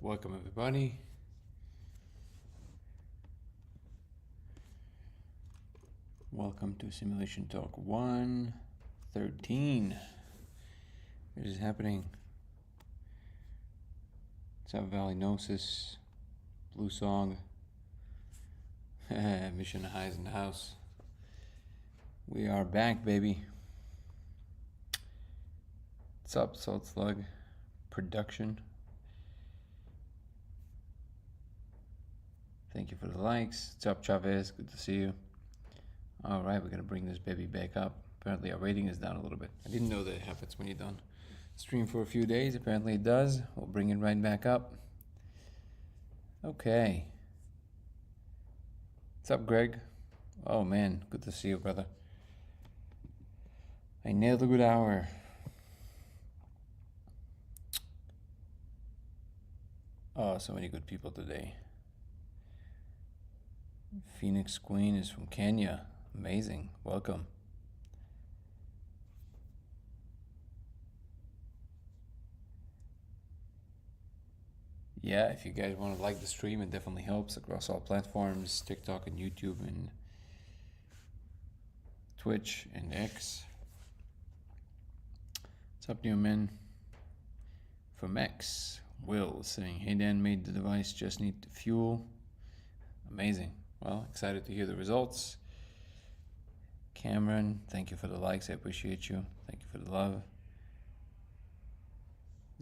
Welcome everybody. Welcome to Simulation Talk 113. What is happening? What's up, Valley Gnosis? Blue Song. Mission Highs in the house. We are back, baby. What's up, Salt Slug Production? Thank you for the likes. What's up, Chavez? Good to see you. All right, we're gonna bring this baby back up. Apparently our rating is down a little bit. I didn't know that it happens when you're done stream for a few days. Apparently it does. We'll bring it right back up. Okay. What's up, Greg? Oh man, good to see you, brother. I nailed a good hour. Oh, so many good people today. Phoenix Queen is from Kenya. Amazing. Welcome. Yeah, if you guys want to like the stream, it definitely helps across all platforms, TikTok and YouTube and Twitch and X. What's up, new men? From X, Will saying, hey Dan, made the device, just need fuel. Amazing. Well, excited to hear the results. Cameron, thank you for the likes. I appreciate you. Thank you for the love.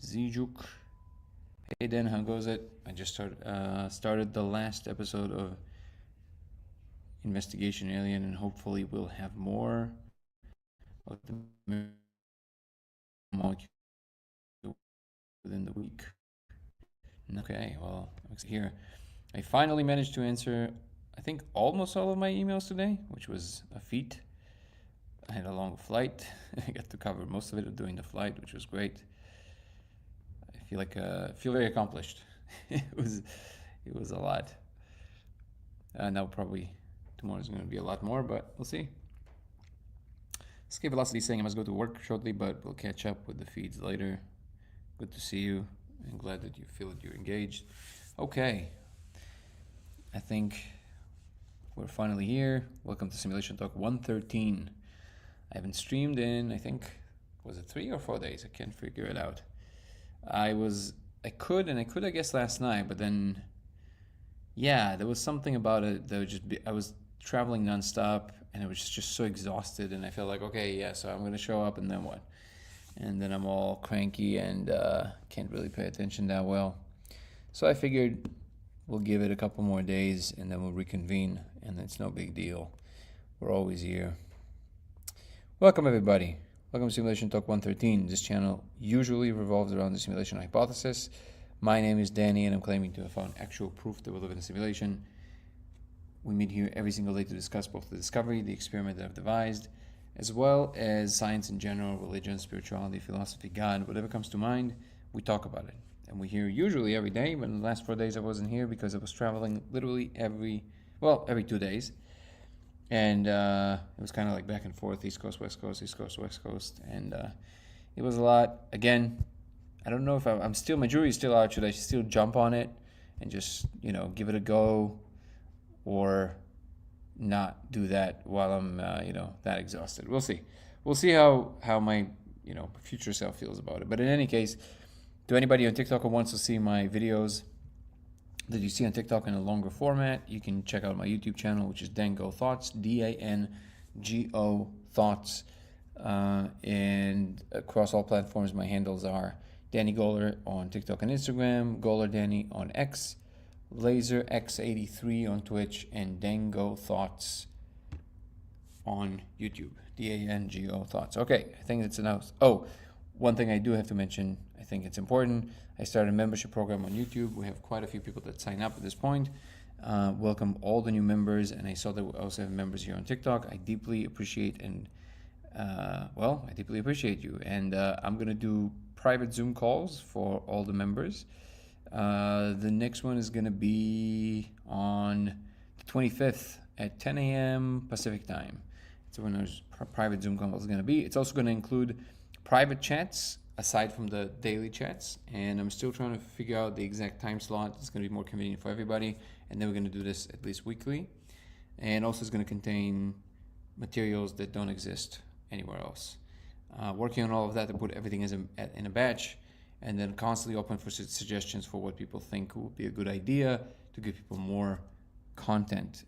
Zijuk, hey Dan, how goes it? I just started the last episode of Investigation Alien, and hopefully we'll have more of the molecule within the week. Okay, well, here. I finally managed to answer, I think, almost all of my emails today, which was a feat. I had a long flight. I got to cover most of it during the flight, which was great. I feel very accomplished. it was a lot. Now probably tomorrow's going to be a lot more, but we'll see. Escape Velocity saying I must go to work shortly, but we'll catch up with the feeds later. Good to see you. I'm glad that you feel that you're engaged. Okay. I think we're finally here. Welcome to Simulation Talk 113. I haven't streamed in, I think, was it 3 or 4 days? I can't figure it out. I could, I guess, last night, but then, yeah, there was something about it that would just be, I was traveling nonstop, and I was just so exhausted, and I felt like, okay, yeah, so I'm going to show up, and then what? And then I'm all cranky and can't really pay attention that well. So I figured we'll give it a couple more days, and then we'll reconvene, and it's no big deal. We're always here. Welcome, everybody. Welcome to Simulation Talk 113. This channel usually revolves around the simulation hypothesis. My name is Danny, and I'm claiming to have found actual proof that we live in a simulation. We meet here every single day to discuss both the discovery, the experiment that I've devised, as well as science in general, religion, spirituality, philosophy, God, whatever comes to mind, we talk about it. And we're here usually every day, but in the last 4 days I wasn't here because I was traveling literally every 2 days. And it was kind of like back and forth, East Coast, West Coast, East Coast, West Coast. And it was a lot. Again, I don't know if I'm still, my jury's still out. Should I still jump on it and just, give it a go, or not do that while I'm, that exhausted? We'll see. We'll see how my, future self feels about it. But in any case, to anybody on TikTok who wants to see my videos that you see on TikTok in a longer format, you can check out my YouTube channel, which is Dango Thoughts, D-A-N-G-O Thoughts. And across all platforms, my handles are Danny Goller on TikTok and Instagram, Goller Danny on X, LaserX83 on Twitch, and Dango Thoughts on YouTube. D-A-N-G-O Thoughts. Okay, I think that's enough. Oh, one thing I do have to mention, I think it's important. I started a membership program on YouTube. We have quite a few people that sign up at this point. Welcome all the new members, and I saw that we also have members here on TikTok. I deeply appreciate I deeply appreciate you. And I'm gonna do private Zoom calls for all the members. The next one is gonna be on the 25th at 10 a.m. Pacific time. So when there's private Zoom call is gonna be. It's also gonna include private chats aside from the daily chats, and I'm still trying to figure out the exact time slot. It's going to be more convenient for everybody, and then we're going to do this at least weekly, and also it's going to contain materials that don't exist anywhere else. Working on all of that to put everything in a batch, and then constantly open for suggestions for what people think would be a good idea to give people more content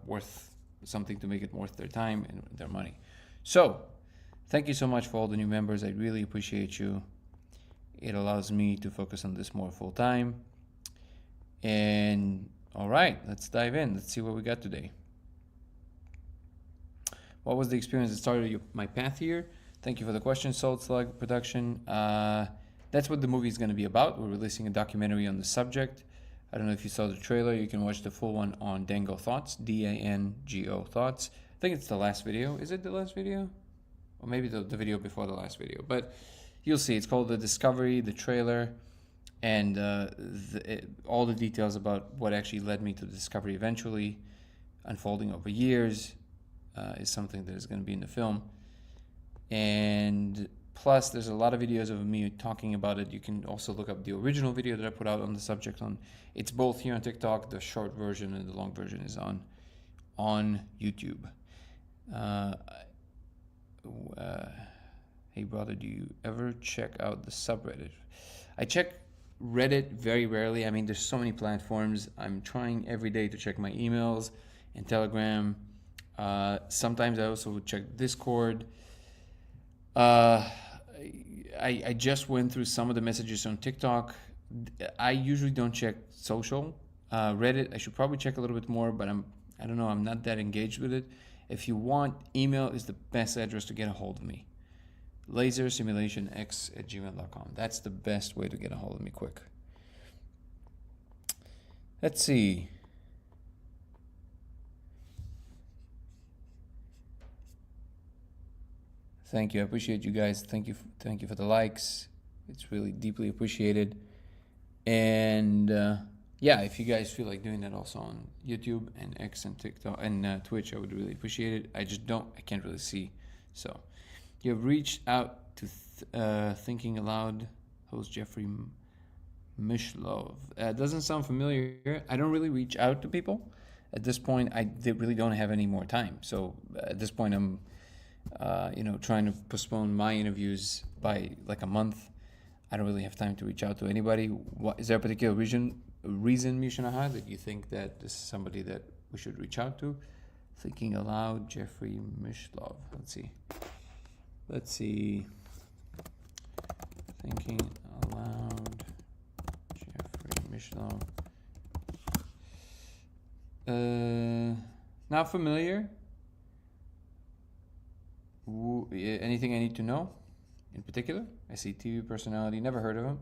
worth something, to make it worth their time and their money. So thank you so much for all the new members. I really appreciate you. It allows me to focus on this more full time. And all right, let's dive in. Let's see what we got today. What was the experience that started my path here? Thank you for the question, Salt Slug Production. That's what the movie is going to be about. We're releasing a documentary on the subject. I don't know if you saw the trailer. You can watch the full one on Dango Thoughts, D-A-N-G-O Thoughts. I think it's the last video. Is it the last video? Or maybe the video before the last video. But you'll see. It's called The Discovery, the trailer, and all the details about what actually led me to the discovery eventually, unfolding over years, is something that is going to be in the film. And plus, there's a lot of videos of me talking about it. You can also look up the original video that I put out on the subject. It's both here on TikTok. The short version and the long version is on YouTube. Hey brother, do you ever check out the subreddit? I check Reddit very rarely. I mean, there's so many platforms. I'm trying every day to check my emails and Telegram. Sometimes I also check Discord. I just went through some of the messages on TikTok. I usually don't check social. Reddit, I should probably check a little bit more, but I don't know, I'm not that engaged with it. If you want, email is the best address to get a hold of me. lasersimulationx@gmail.com. That's the best way to get a hold of me quick. Let's see. Thank you. I appreciate you guys. Thank you for the likes. It's really deeply appreciated. And yeah, if you guys feel like doing that also on YouTube and X and TikTok and Twitch, I would really appreciate it. I can't really see. So you have reached out to Thinking Aloud host Jeffrey Mishlove. Doesn't sound familiar. I don't really reach out to people. At this point, I really don't have any more time. So at this point, I'm trying to postpone my interviews by like a month. I don't really have time to reach out to anybody. Is there a particular reason, Mishanaha, that you think that this is somebody that we should reach out to? Thinking Aloud, Jeffrey Mishlove. Let's see. Thinking Aloud, Jeffrey Mishlove. Not familiar. Anything I need to know in particular? I see TV personality, never heard of him.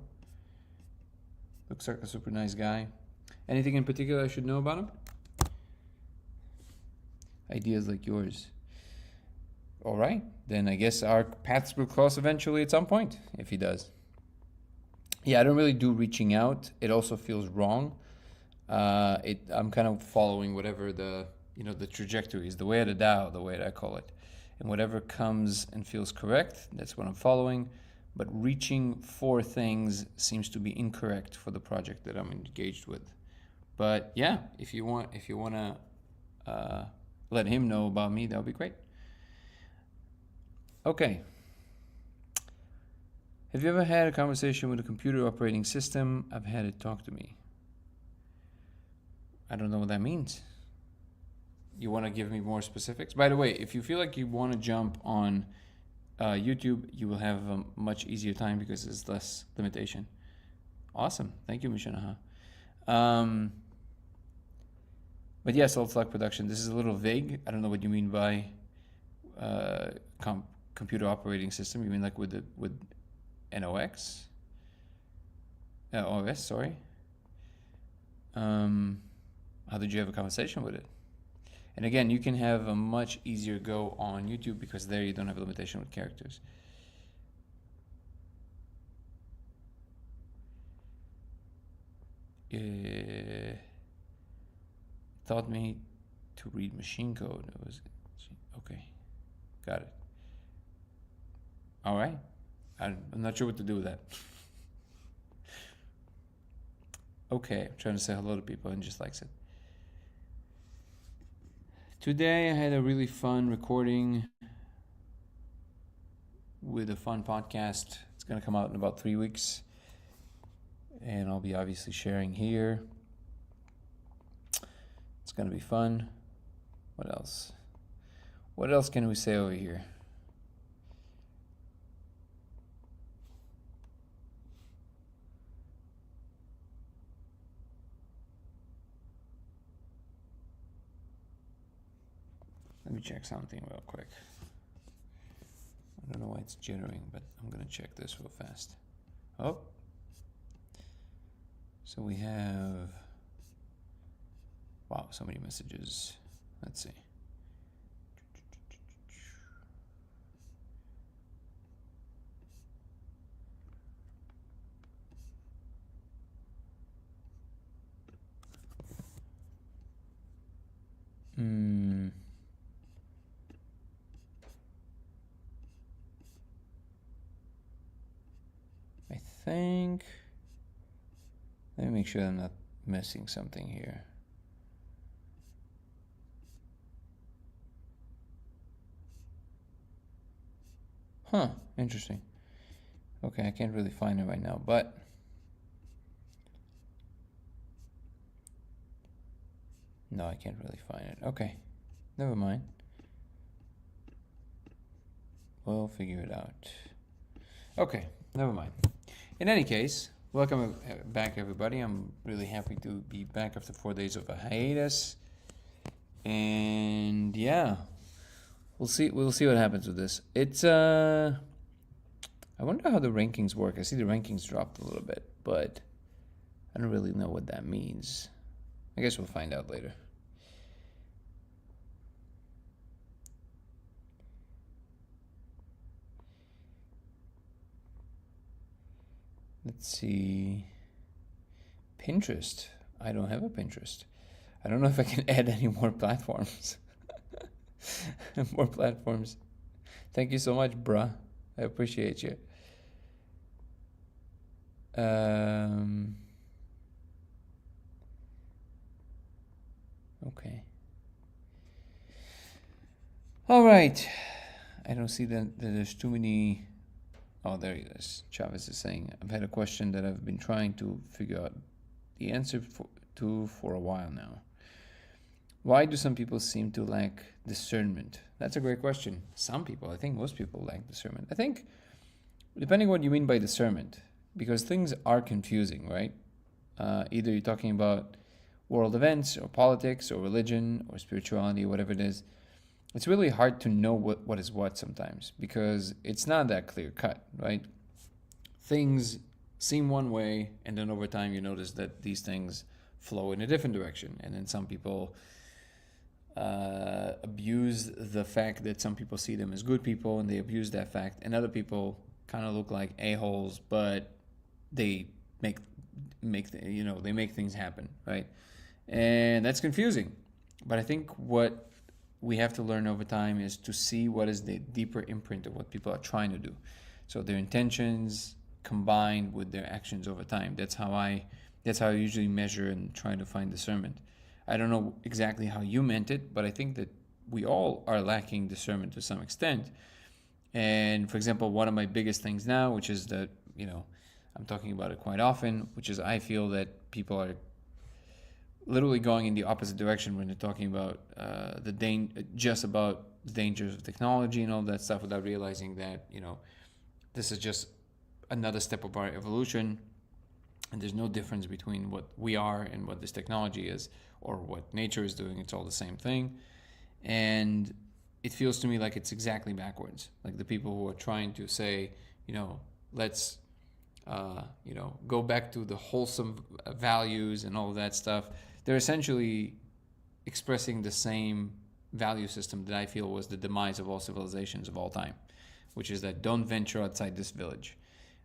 Looks like a super nice guy. Anything in particular I should know about him? Ideas like yours. All right, then I guess our paths will cross eventually at some point, if he does. Yeah, I don't really do reaching out. It also feels wrong. I'm kind of following whatever the trajectory is, the way of the Tao, the way that I call it. And whatever comes and feels correct, that's what I'm following. But reaching for things seems to be incorrect for the project that I'm engaged with. But yeah, if you want to let him know about me, that would be great. Okay. Have you ever had a conversation with a computer operating system? I've had it talk to me. I don't know what that means. You want to give me more specifics? By the way, if you feel like you want to jump on YouTube, you will have a much easier time because there's less limitation. Awesome. Thank you, Mishanaha. But yes, Salt Slug Production. This is a little vague. I don't know what you mean by computer operating system. You mean like with NOx? OS, sorry. How did you have a conversation with it? And again, you can have a much easier go on YouTube because there you don't have a limitation with characters. Taught me to read machine code. It was okay. Got it. All right. I'm not sure what to do with that. Okay, I'm trying to say hello to people and just likes it. Today I had a really fun recording with a fun podcast. It's going to come out in about 3 weeks. And I'll be obviously sharing here. It's going to be fun. What else? What else can we say over here? Let me check something real quick. I don't know why it's jittering, but I'm going to check this real fast. Oh. So we have, wow, so many messages. Let's see. I think, let me make sure I'm not missing something here. Huh, interesting. Okay, I can't really find it right now, but no, I can't really find it. Okay, never mind. We'll figure it out. Okay, never mind. In any case, welcome back, everybody. I'm really happy to be back after 4 days of a hiatus. And yeah, we'll see what happens with this. It's I wonder how the rankings work. I see the rankings dropped a little bit, but I don't really know what that means. I guess we'll find out later. Let's see. Pinterest. I don't have a Pinterest. I don't know if I can add any more platforms. More platforms. Thank you so much, bruh. I appreciate you. Okay. All right. I don't see that there's too many. Oh, there it is. Chavez is saying, I've had a question that I've been trying to figure out the answer for a while now. Why do some people seem to lack discernment? That's a great question. Some people, I think most people lack discernment. I think, depending what you mean by discernment, because things are confusing, right? Either you're talking about world events or politics or religion or spirituality, whatever it is. It's really hard to know what is what sometimes because it's not that clear cut, right? Things seem one way, and then over time you notice that these things flow in a different direction. And then some people abuse the fact that some people see them as good people, and they abuse that fact. And other people kind of look like a-holes, but they make they make things happen, right? And that's confusing. But I think what we have to learn over time is to see what is the deeper imprint of what people are trying to do. So their intentions combined with their actions over time. That's how I usually measure and try to find discernment. I don't know exactly how you meant it, but I think that we all are lacking discernment to some extent. And for example, one of my biggest things now, which is that, I'm talking about it quite often, which is I feel that people are literally going in the opposite direction when they're talking about just about the dangers of technology and all that stuff, without realizing that this is just another step of our evolution, and there's no difference between what we are and what this technology is or what nature is doing. It's all the same thing, and it feels to me like it's exactly backwards. Like the people who are trying to say, let's go back to the wholesome values and all of that stuff. They're essentially expressing the same value system that I feel was the demise of all civilizations of all time, which is that don't venture outside this village.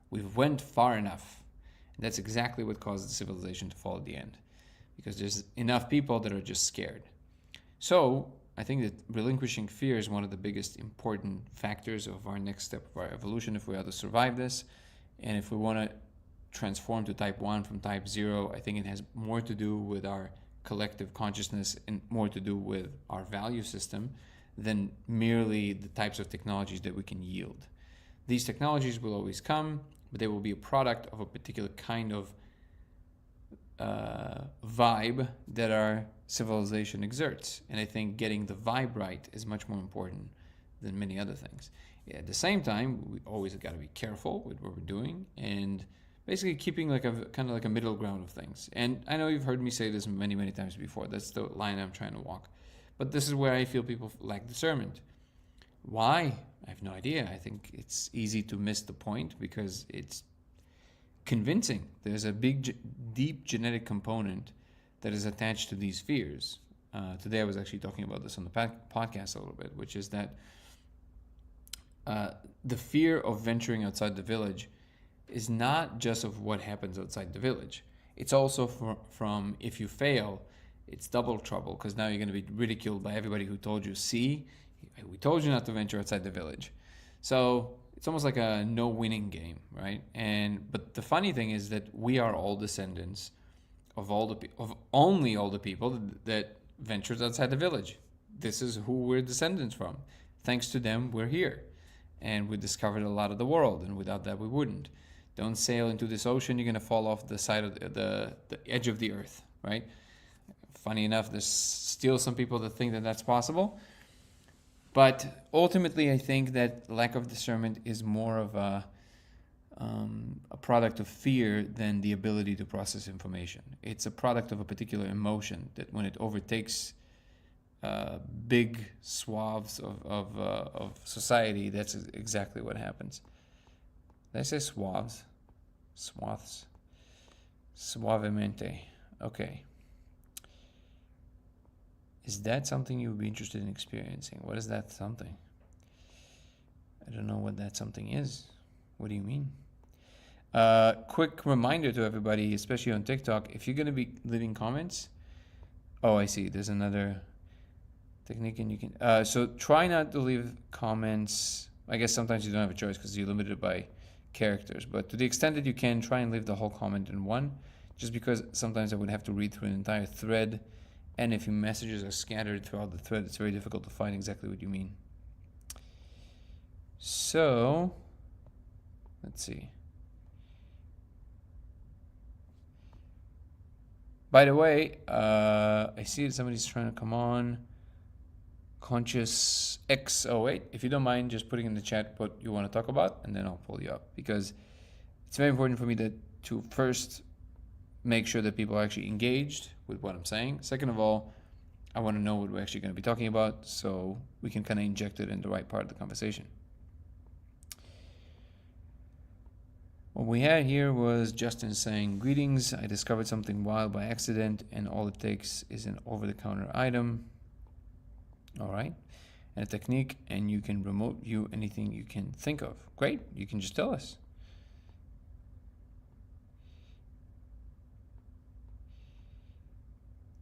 We've went far enough. And that's exactly what caused the civilization to fall at the end, because there's enough people that are just scared. So I think that relinquishing fear is one of the biggest important factors of our next step of our evolution if we are to survive this. And if we want to transform to type 1 from type 0, I think it has more to do with our collective consciousness and more to do with our value system than merely the types of technologies that we can yield. These technologies will always come, but they will be a product of a particular kind of vibe that our civilization exerts. And I think getting the vibe right is much more important than many other things. At the same time, we always got to be careful with what we're doing and basically keeping like a kind of like a middle ground of things. And I know you've heard me say this many, many times before. That's the line I'm trying to walk. But this is where I feel people lack discernment. Why? I have no idea. I think it's easy to miss the point because it's convincing. There's a big, deep genetic component that is attached to these fears. Today I was actually talking about this on the podcast a little bit, which is that the fear of venturing outside the village is not just of what happens outside the village. It's also from if you fail, it's double trouble because now you're going to be ridiculed by everybody who told you, see, we told you not to venture outside the village. So it's almost like a no-winning game, right? But the funny thing is that we are all descendants of only all the people that ventured outside the village. This is who we're descendants from. Thanks to them, we're here. And we discovered a lot of the world, and without that, we wouldn't. Don't sail into this ocean, you're going to fall off the side of the edge of the earth, right? Funny enough, there's still some people that think that that's possible. But ultimately, I think that lack of discernment is more of a product of fear than the ability to process information. It's a product of a particular emotion that when it overtakes big swaths of society, that's exactly what happens. Did I say swaths? Swaths. Suavemente. Okay. Is that something you would be interested in experiencing? What is that something? I don't know what that something is. What do you mean? Quick reminder to everybody, especially on TikTok, if you're going to be leaving comments. Oh, I see. There's another technique, and you can. So try not to leave comments. I guess sometimes you don't have a choice because you're limited by characters. But to the extent that you can, try and leave the whole comment in one. Just because sometimes I would have to read through an entire thread. And if your messages are scattered throughout the thread, it's very difficult to find exactly what you mean. So, let's see. By the way, I see that somebody's trying to come on. Conscious X08. If you don't mind just putting in the chat what you want to talk about, and then I'll pull you up. Because it's very important for me to first make sure that people are actually engaged with what I'm saying. Second of all, I want to know what we're actually going to be talking about so we can kind of inject it in the right part of the conversation. What we had here was Justin saying, greetings, I discovered something wild by accident and all it takes is an over-the-counter item. All right. And a technique, and you can remote view anything you can think of. Great. You can just tell us.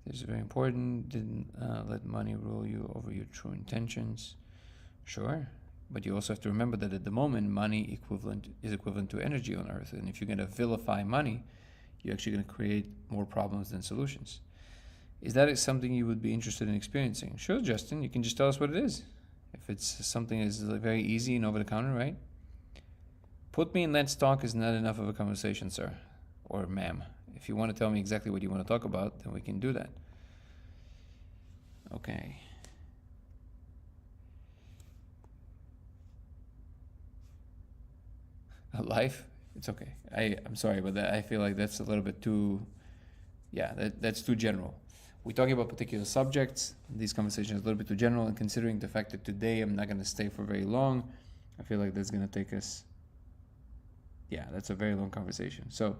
This is very important. Didn't let money rule you over your true intentions. Sure. But you also have to remember that at the moment, money is equivalent to energy on Earth. And if you're going to vilify money, you're actually going to create more problems than solutions. Is that something you would be interested in experiencing? Sure, Justin. You can just tell us what it is. If it's something that's very easy and over the counter, right? Put me in Let's Talk is not enough of a conversation, sir. Or ma'am. If you want to tell me exactly what you want to talk about, then we can do that. Okay. Life? It's okay. I'm sorry about that. I feel like that's a little bit too, that's too general. We're talking about particular subjects. These conversations are a little bit too general, and considering the fact that today I'm not going to stay for very long, I feel like that's going to take us, that's a very long conversation. So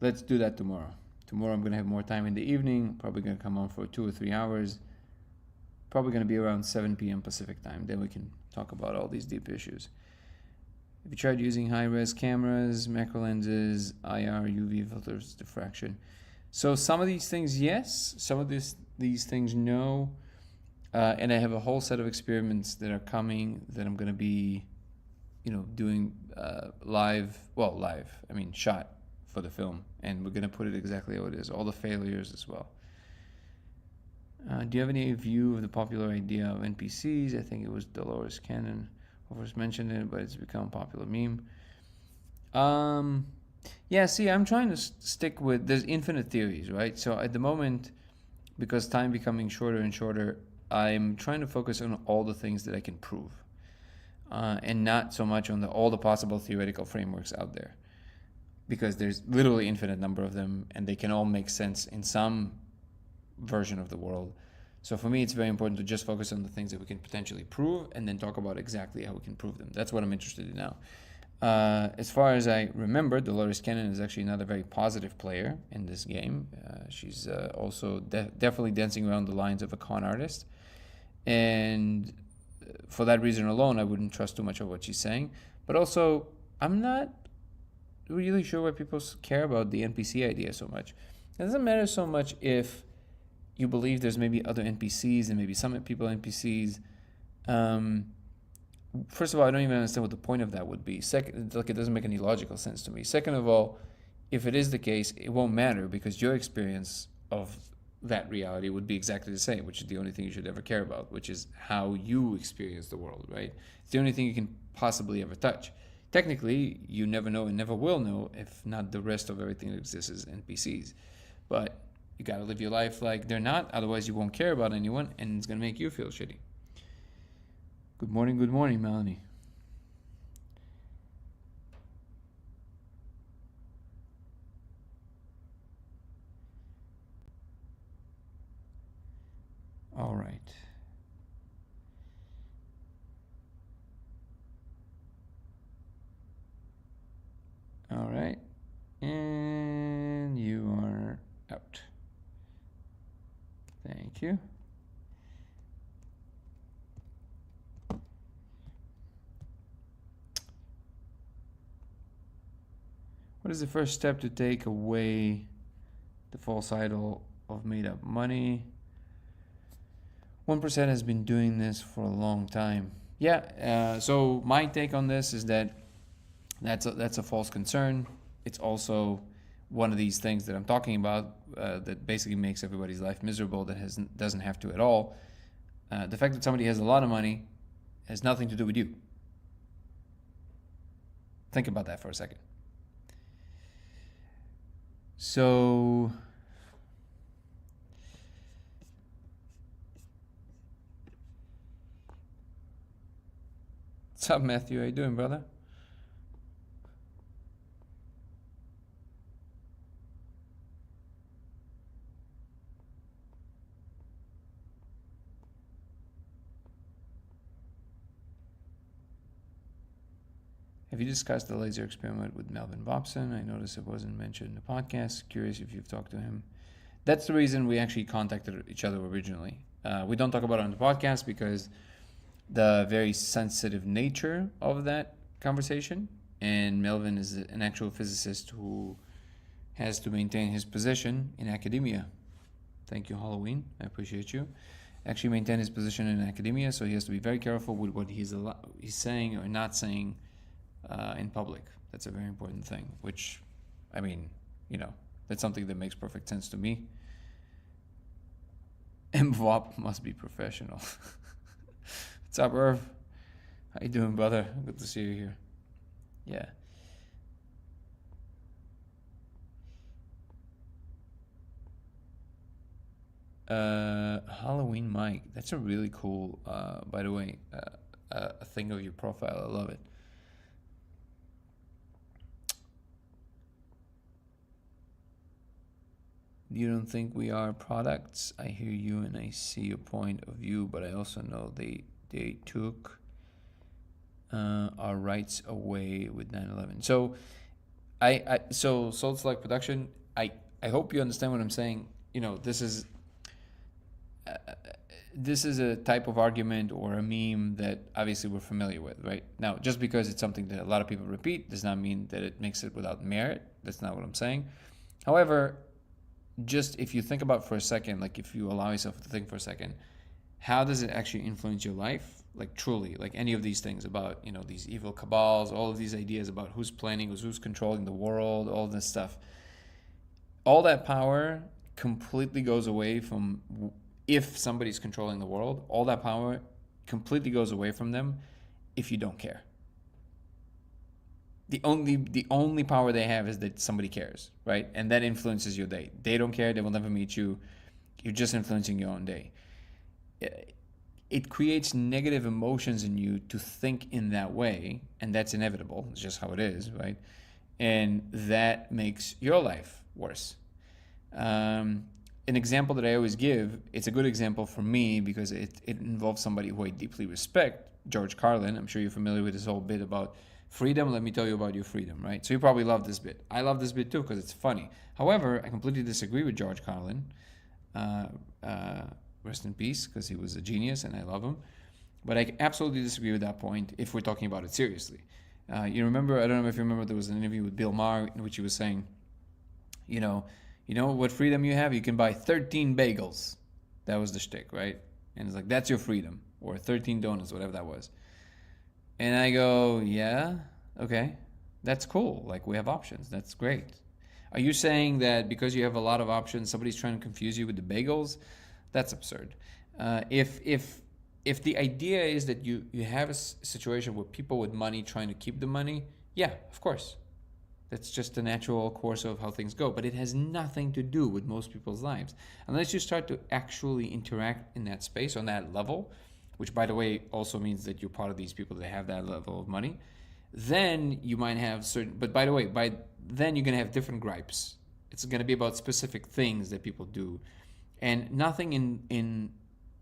let's do that tomorrow. Tomorrow I'm going to have more time in the evening, probably going to come on for 2 or 3 hours, probably going to be around 7 p.m. Pacific time. Then we can talk about all these deep issues. Have you tried using high-res cameras, macro lenses, IR, UV filters, diffraction? So some of these things, yes. Some of these things, no. And I have a whole set of experiments that are coming that I'm going to be, doing live. Well, live. I mean, shot for the film, and we're going to put it exactly how it is. All the failures as well. Do you have any view of the popular idea of NPCs? I think it was Dolores Cannon who first mentioned it, but it's become a popular meme. Yeah, see, I'm trying to stick with, there's infinite theories, right? So at the moment, because time becoming shorter and shorter, I'm trying to focus on all the things that I can prove, and not so much on all the possible theoretical frameworks out there, because there's literally infinite number of them, and they can all make sense in some version of the world. So for me, it's very important to just focus on the things that we can potentially prove, and then talk about exactly how we can prove them. That's what I'm interested in now. As far as I remember, Dolores Cannon is actually another very positive player in this game. She's also definitely dancing around the lines of a con artist. And for that reason alone, I wouldn't trust too much of what she's saying. But also, I'm not really sure why people care about the NPC idea so much. It doesn't matter so much if you believe there's maybe other NPCs and maybe some people NPCs. First of all, I don't even understand what the point of that would be. Second, like, it doesn't make any logical sense to me. Second of all, if it is the case, it won't matter, because your experience of that reality would be exactly the same, which is the only thing you should ever care about, which is how you experience the world, right? It's the only thing you can possibly ever touch. Technically, you never know and never will know if not the rest of everything that exists is NPCs. But you gotta live your life like they're not, otherwise you won't care about anyone, and it's gonna make you feel shitty. Good morning, Melanie. All right. All right. And you are out. Thank you. What is the first step to take away the false idol of made up money? 1% has been doing this for a long time. Yeah, so my take on this is that that's a false concern. It's also one of these things that I'm talking about that basically makes everybody's life miserable, that doesn't have to at all. The fact that somebody has a lot of money has nothing to do with you. Think about that for a second. So what's up, Matthew? How you doing, brother? Have you discussed the laser experiment with Melvin Bobson? I noticed it wasn't mentioned in the podcast. Curious if you've talked to him. That's the reason we actually contacted each other originally. We don't talk about it on the podcast because the very sensitive nature of that conversation. And Melvin is an actual physicist who has to maintain his position in academia. Thank you, Halloween. I appreciate you. Actually maintain his position in academia, so he has to be very careful with what he's saying or not saying in public. That's a very important thing, which, I mean, that's something that makes perfect sense to me. MVOP must be professional. What's up, Irv? How you doing, brother? Good to see you here. Yeah. Halloween Mike. That's a really cool, by the way, a thing of your profile. I love it. You don't think we are products? I hear you and I see your point of view, but I also know they took our rights away with 9/11. So so Salt Select Production, I hope you understand what I'm saying. This is a type of argument or a meme that obviously we're familiar with, right? Now, just because it's something that a lot of people repeat does not mean that it makes it without merit. That's not what I'm saying. However, just if you think about for a second, like if you allow yourself to think for a second, how does it actually influence your life? Like truly, like any of these things about, you know, these evil cabals, all of these ideas about who's planning, who's controlling the world, all this stuff. All that power completely goes away from, if somebody's controlling the world, all that power completely goes away from them if you don't care. The only power they have is that somebody cares, right? And that influences your day. They don't care, they will never meet you. You're just influencing your own day. It creates negative emotions in you to think in that way, and that's inevitable. It's just how it is, right? And that makes your life worse. An example that I always give, it's a good example for me because it involves somebody who I deeply respect, George Carlin. I'm sure you're familiar with this whole bit about freedom. Let me tell you about your freedom, right? So you probably love this bit. I love this bit too because it's funny. However, I completely disagree with George Carlin. Rest in peace, because he was a genius and I love him. But I absolutely disagree with that point if we're talking about it seriously. You remember, I don't know if you remember, there was an interview with Bill Maher in which he was saying, you know what freedom you have? You can buy 13 bagels. That was the shtick, right? And it's like, that's your freedom. Or 13 donuts, whatever that was. And I go, yeah, okay, that's cool. Like, we have options. That's great. Are you saying that because you have a lot of options, somebody's trying to confuse you with the bagels? That's absurd. If the idea is that you have a situation where people with money trying to keep the money, yeah, of course. That's just the natural course of how things go. But it has nothing to do with most people's lives. Unless you start to actually interact in that space on that level, which, by the way, also means that you're part of these people that have that level of money, then you might have certain, but by the way, by then you're going to have different gripes. It's going to be about specific things that people do. And nothing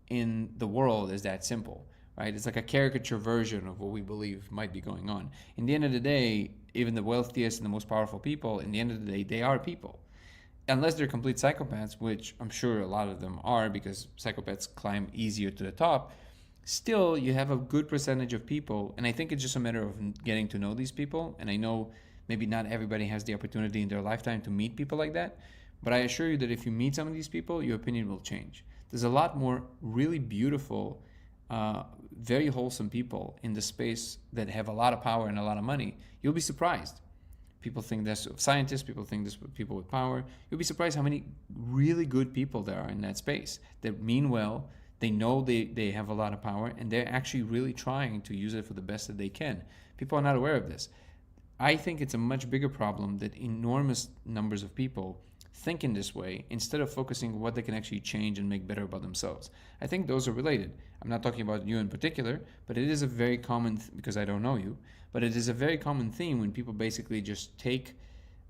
in the world is that simple, right? It's like a caricature version of what we believe might be going on. In the end of the day, even the wealthiest and the most powerful people, in the end of the day, they are people. Unless they're complete psychopaths, which I'm sure a lot of them are because psychopaths climb easier to the top, still you have a good percentage of people. And I think it's just a matter of getting to know these people. And I know maybe not everybody has the opportunity in their lifetime to meet people like that. But I assure you that if you meet some of these people, your opinion will change. There's a lot more really beautiful, very wholesome people in the space that have a lot of power and a lot of money. You'll be surprised. People think this of scientists, people think this of people with power. You'll be surprised how many really good people there are in that space that mean well. They know they have a lot of power and they're actually really trying to use it for the best that they can. People are not aware of this. I think it's a much bigger problem that enormous numbers of people think in this way instead of focusing on what they can actually change and make better about themselves. I think those are related. I'm not talking about you in particular, but it is a very common, because I don't know you, but it is a very common theme when people basically just take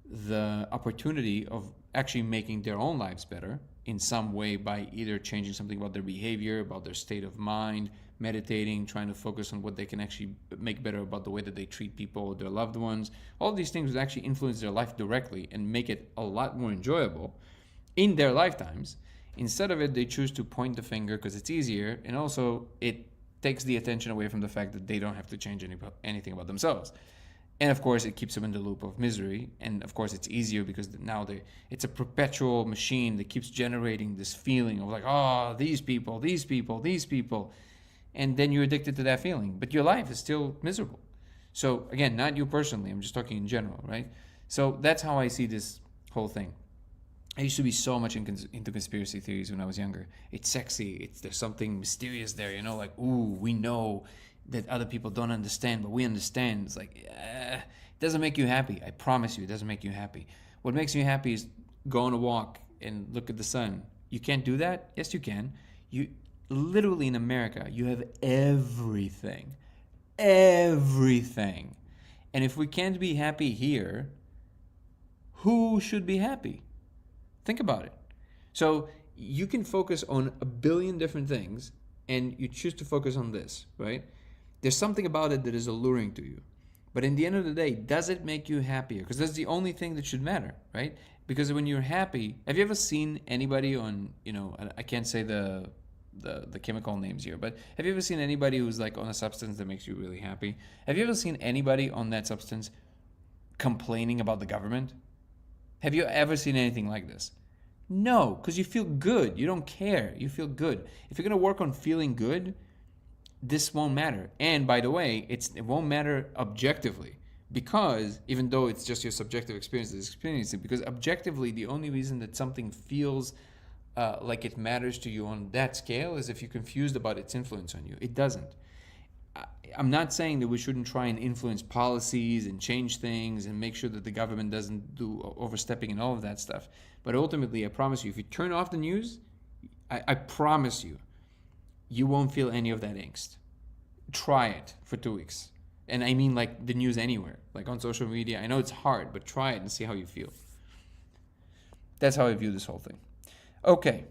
the opportunity of actually making their own lives better in some way by either changing something about their behavior, about their state of mind, meditating, trying to focus on what they can actually make better about the way that they treat people, their loved ones. All of these things would actually influence their life directly and make it a lot more enjoyable in their lifetimes. Instead of it, they choose to point the finger because it's easier, and also it takes the attention away from the fact that they don't have to change anything about themselves. And of course, it keeps them in the loop of misery. And of course, it's easier because now it's a perpetual machine that keeps generating this feeling of like, oh, these people, these people, these people. And then you're addicted to that feeling. But your life is still miserable. So again, not you personally, I'm just talking in general, right? So that's how I see this whole thing. I used to be so much into conspiracy theories when I was younger. It's sexy. There's something mysterious there, like, ooh, we know that other people don't understand, but we understand. It's like, it doesn't make you happy. I promise you, it doesn't make you happy. What makes you happy is go on a walk and look at the sun. You can't do that? Yes, you can. You literally in America, you have everything. Everything. And if we can't be happy here, who should be happy? Think about it. So you can focus on a billion different things and you choose to focus on this, right? There's something about it that is alluring to you. But in the end of the day, does it make you happier? Because that's the only thing that should matter, right? Because when you're happy, have you ever seen anybody on, I can't say the chemical names here, but have you ever seen anybody who's like on a substance that makes you really happy? Have you ever seen anybody on that substance complaining about the government? Have you ever seen anything like this? No, because you feel good. You don't care. You feel good. If you're going to work on feeling good, this won't matter. And by the way, it won't matter objectively, because even though it's just your subjective experience that's experiencing, because objectively the only reason that something feels like it matters to you on that scale is if you're confused about its influence on you. It doesn't. I'm not saying that we shouldn't try and influence policies and change things and make sure that the government doesn't do overstepping and all of that stuff. But ultimately, I promise you, if you turn off the news, I promise you, you won't feel any of that angst. Try it for 2 weeks. And I mean like the news anywhere, like on social media. I know it's hard, but try it and see how you feel. That's how I view this whole thing. Okay.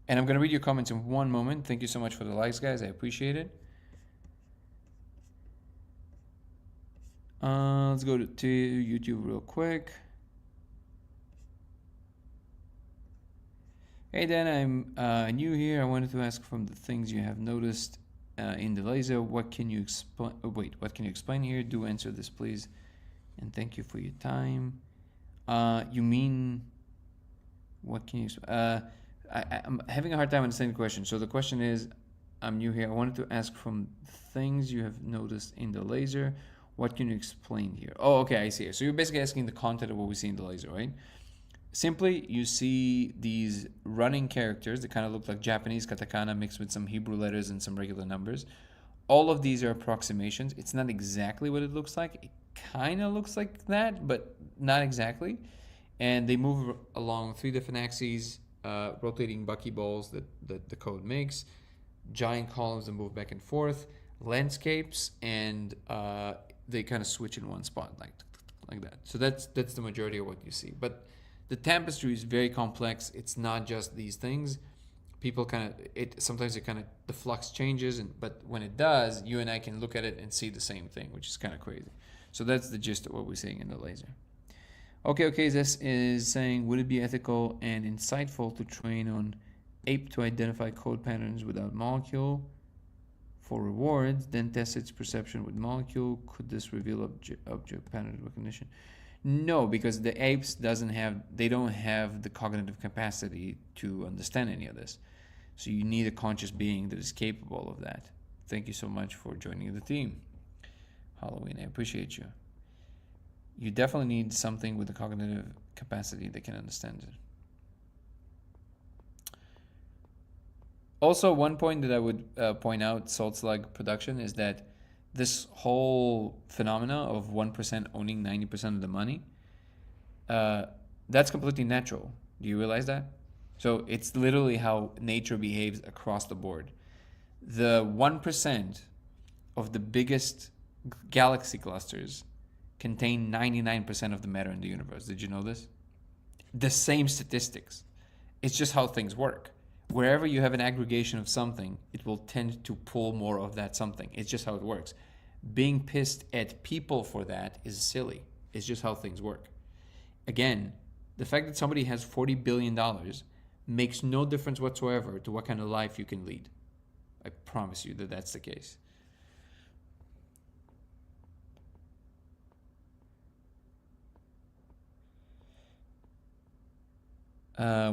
And I'm going to read your comments in one moment. Thank you so much for the likes, guys. I appreciate it. Let's go to YouTube real quick. Hey Dan, I'm new here. I wanted to ask, from the things you have noticed in the laser, what can you explain? What can you explain here? Do answer this, please. And thank you for your time. You mean, what can you? I'm having a hard time understanding the question. So the question is, I'm new here. I wanted to ask, from things you have noticed in the laser, what can you explain here? Oh, okay, I see. So you're basically asking the content of what we see in the laser, right? Simply, you see these running characters that kind of look like Japanese katakana mixed with some Hebrew letters and some regular numbers. All of these are approximations. It's not exactly what it looks like. It kind of looks like that, but not exactly. And they move along 3 different axes, rotating buckyballs that the code makes, giant columns that move back and forth, landscapes, and they kind of switch in one spot like that. So that's the majority of what you see. But the tapestry is very complex. It's not just these things. People sometimes the flux changes, but when it does, you and I can look at it and see the same thing, which is kind of crazy. So that's the gist of what we're seeing in the laser. Okay, this is saying, would it be ethical and insightful to train on ape to identify code patterns without molecule for rewards, then test its perception with molecule? Could this reveal object pattern recognition? No, because the apes don't have the cognitive capacity to understand any of this. So you need a conscious being that is capable of that. Thank you so much for joining the team, Halloween. I appreciate you. You definitely need something with the cognitive capacity that can understand it. Also, one point that I would point out, Salt Slug production, is that this whole phenomena of 1% owning 90% of the money, that's completely natural. Do you realize that? So it's literally how nature behaves across the board. The 1% of the biggest galaxy clusters contain 99% of the matter in the universe. Did you know this? The same statistics. It's just how things work. Wherever you have an aggregation of something, it will tend to pull more of that something. It's just how it works. Being pissed at people for that is silly. It's just how things work. Again, the fact that somebody has $40 billion makes no difference whatsoever to what kind of life you can lead. I promise you that that's the case.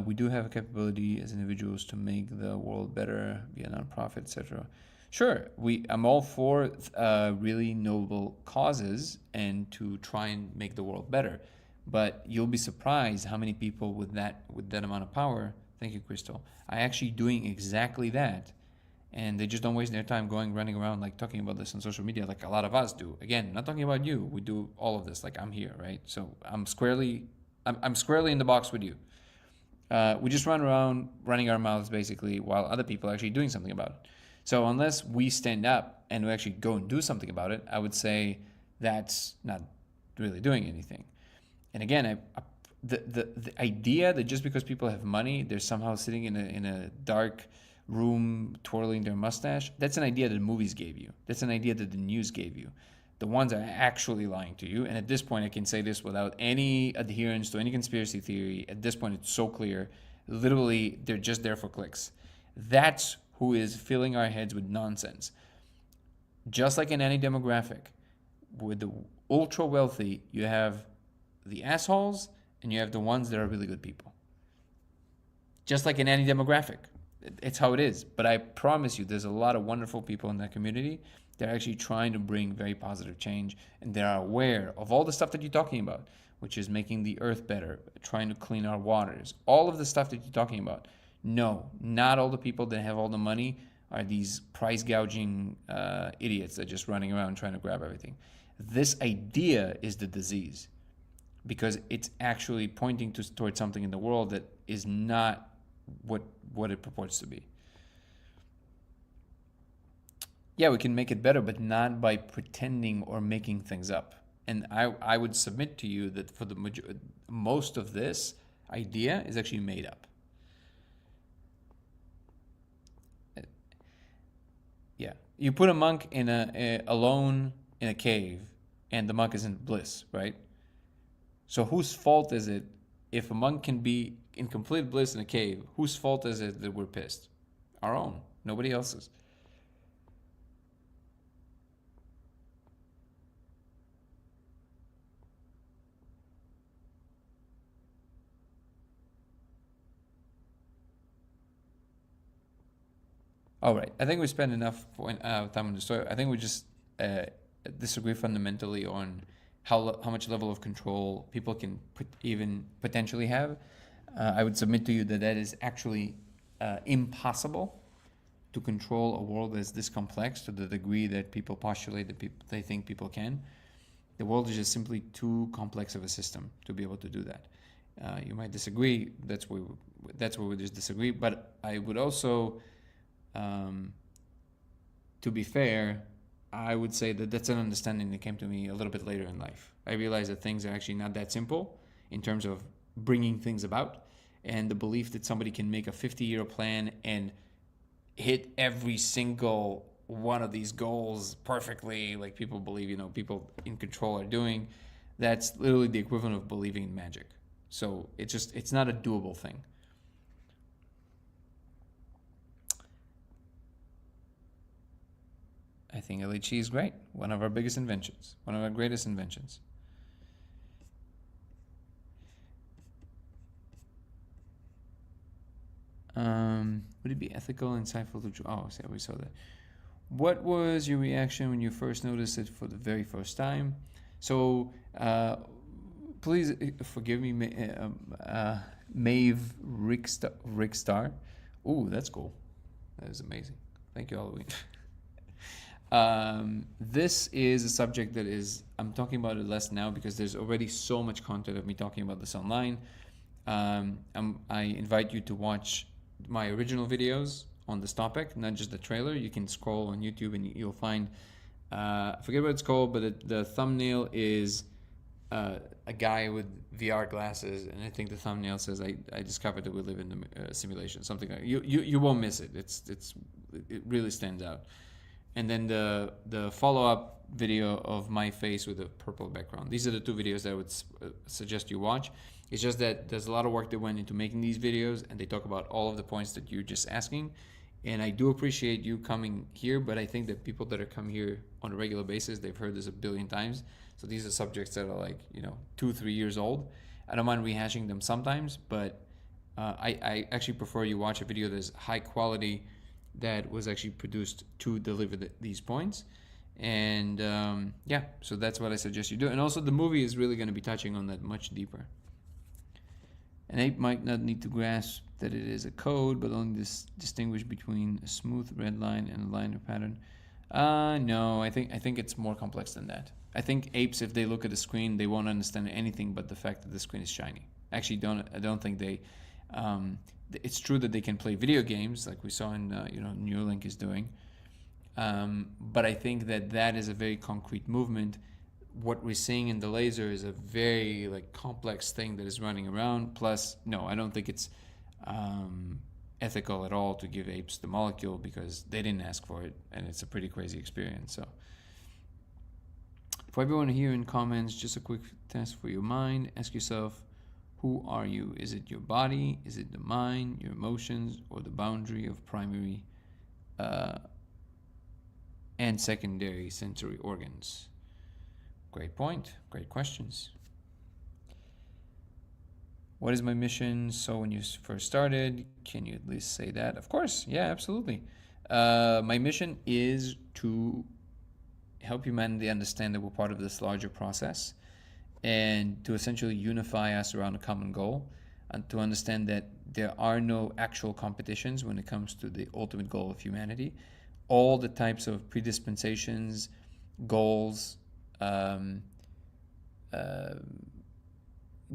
We do have a capability as individuals to make the world better via nonprofit, etc. Sure, I'm all for really noble causes and to try and make the world better, but you'll be surprised how many people with that amount of power, thank you, Crystal, are actually doing exactly that, and they just don't waste their time running around like talking about this on social media like a lot of us do. Again, not talking about you. We do all of this. Like, I'm here, right? So I'm squarely in the box with you. We just run around running our mouths basically while other people are actually doing something about it. So unless we stand up and we actually go and do something about it, I would say that's not really doing anything. And again, the idea that just because people have money, they're somehow sitting in a dark room twirling their mustache, that's an idea that movies gave you. That's an idea that the news gave you. The ones are actually lying to you. And at this point, I can say this without any adherence to any conspiracy theory. At this point, it's so clear. Literally, they're just there for clicks. That's who is filling our heads with nonsense. Just like in any demographic, with the ultra wealthy, you have the assholes and you have the ones that are really good people. Just like in any demographic. It's how it is. But I promise you, there's a lot of wonderful people in that community. They're actually trying to bring very positive change, and they are aware of all the stuff that you're talking about, which is making the earth better, trying to clean our waters, all of the stuff that you're talking about. No, not all the people that have all the money are these price gouging idiots that are just running around trying to grab everything. This idea is the disease, because it's actually pointing towards something in the world that is not what it purports to be. Yeah, we can make it better, but not by pretending or making things up. And I would submit to you that for most of this idea is actually made up. Yeah, you put a monk in alone in a cave, and the monk is in bliss, right? So whose fault is it if a monk can be in complete bliss in a cave? Whose fault is it that we're pissed? Our own, nobody else's. All right, I think we spent enough time on the story. I think we just disagree fundamentally on how much level of control people can even potentially have. I would submit to you that that is actually impossible to control a world that's this complex to the degree that people postulate that they think people can. The world is just simply too complex of a system to be able to do that. You might disagree. That's where we just disagree. But I would also, to be fair, I would say that that's an understanding that came to me a little bit later in life. I realized that things are actually not that simple in terms of bringing things about, and the belief that somebody can make a 50-year plan and hit every single one of these goals perfectly, like people believe, people in control are doing. That's literally the equivalent of believing in magic. So it's not a doable thing. I think LHC is great. One of our biggest inventions. One of our greatest inventions. Would it be ethical, insightful to... Oh, see, we saw that. What was your reaction when you first noticed it for the very first time? So, please forgive me, Maeve Rickstar. Ooh, that's cool. That is amazing. Thank you, Halloween. This is a subject that I'm talking about it less now because there's already so much content of me talking about this online. I invite you to watch my original videos on this topic, not just the trailer. You can scroll on YouTube and you'll find, I forget what it's called, but the thumbnail is a guy with VR glasses, and I think the thumbnail says, I discovered that we live in the simulation, something like that. You won't miss it. It really stands out. And then the follow-up video of my face with a purple background. These are the two videos that I would suggest you watch. It's just that there's a lot of work that went into making these videos, and they talk about all of the points that you're just asking. And I do appreciate you coming here, but I think that people that are come here on a regular basis, they've heard this a billion times. So these are subjects that are like, 2-3 years old. I don't mind rehashing them sometimes, but I actually prefer you watch a video that's high quality, that was actually produced to deliver these points. And so that's what I suggest you do. And also the movie is really going to be touching on that much deeper. An ape might not need to grasp that it is a code, but only distinguish between a smooth red line and a line or pattern. No, I think it's more complex than that. I think apes, if they look at the screen, they won't understand anything but the fact that the screen is shiny. Actually, I don't think they... it's true that they can play video games, like we saw in Neuralink is doing, but I think that is a very concrete movement. What we're seeing in the laser is a very complex thing that is running around. Plus, no, I don't think it's ethical at all to give apes the molecule because they didn't ask for it, and it's a pretty crazy experience. So, for everyone here in comments, just a quick test for your mind. Ask yourself, who are you? Is it your body? Is it the mind, your emotions, or the boundary of primary and secondary sensory organs? Great point. Great questions. What is my mission? So when you first started, can you at least say that? Of course, yeah, absolutely. My mission is to help humanity understand that we're part of this larger process and to essentially unify us around a common goal and to understand that there are no actual competitions when it comes to the ultimate goal of humanity. All the types of predispensations, goals, um, uh,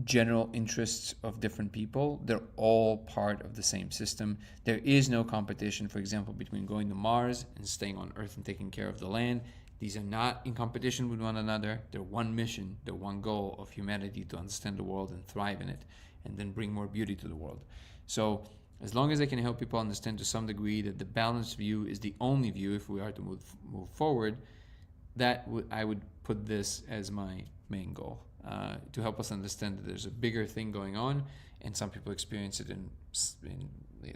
general interests of different people, they're all part of the same system. There is no competition, for example, between going to Mars and staying on Earth and taking care of the land. These are not in competition with one another. They're one mission, they're one goal of humanity to understand the world and thrive in it and then bring more beauty to the world. So as long as I can help people understand to some degree that the balanced view is the only view if we are to move forward, I would put this as my main goal, to help us understand that there's a bigger thing going on, and some people experience it in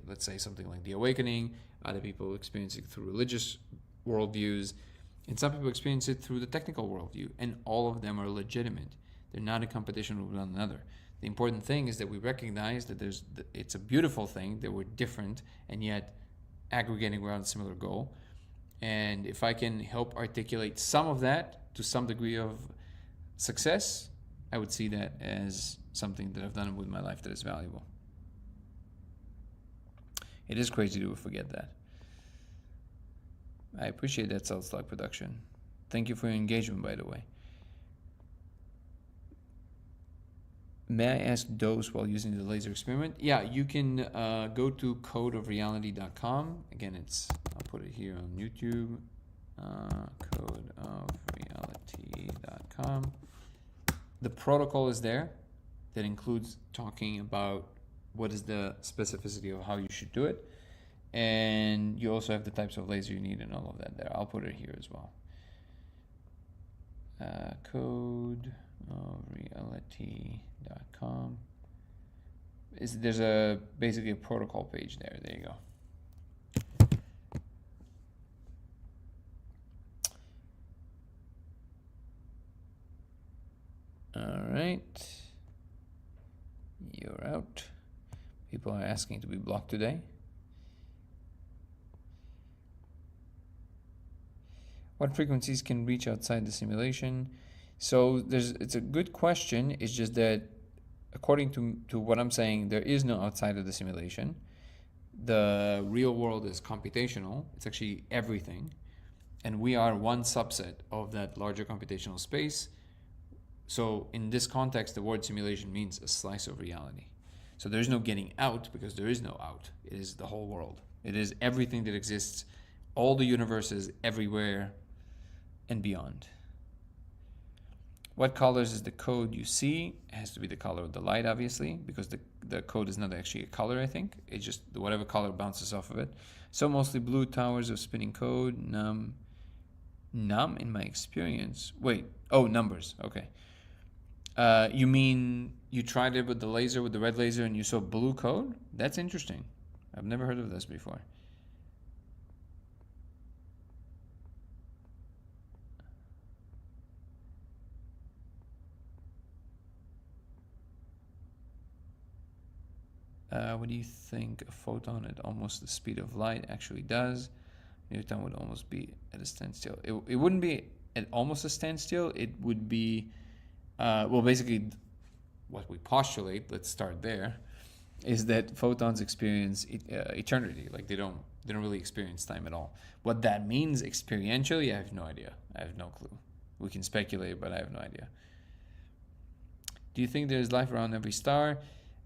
let's say something like the awakening, other people experience it through religious worldviews, and some people experience it through the technical worldview, and all of them are legitimate. They're not in competition with one another. The important thing is that we recognize that it's a beautiful thing that we're different and yet aggregating around a similar goal. And if I can help articulate some of that to some degree of success, I would see that as something that I've done with my life that is valuable. It is crazy to forget that. I appreciate that, Cell Slug Production. Thank you for your engagement, by the way. May I ask dose while using the laser experiment? Yeah, you can go to codeofreality.com. Again, I'll put it here on YouTube. Codeofreality.com. The protocol is there that includes talking about what is the specificity of how you should do it. And you also have the types of laser you need and all of that there. I'll put it here as well. Codeofreality.com. There's basically a protocol page there. There you go. All right. You're out. People are asking to be blocked today. What frequencies can reach outside the simulation? So it's a good question. It's just that according to what I'm saying, there is no outside of the simulation. The real world is computational. It's actually everything. And we are one subset of that larger computational space. So in this context, the word simulation means a slice of reality. So there's no getting out because there is no out. It is the whole world. It is everything that exists, all the universes everywhere and beyond. What colors is the code you see? It has to be the color of the light, obviously, because the code is not actually a color, I think. It's just whatever color bounces off of it. So mostly blue towers of spinning code. Num in my experience. Wait, oh, numbers, okay. You mean you tried it with the laser, with the red laser, and you saw blue code? That's interesting. I've never heard of this before. What do you think a photon at almost the speed of light actually does? Newton would almost be at a standstill. It wouldn't be at almost a standstill. It would be, well, basically what we postulate, let's start there, is that photons experience eternity. Like they don't really experience time at all. What that means experientially, I have no idea. I have no clue. We can speculate, but I have no idea. Do you think there's life around every star?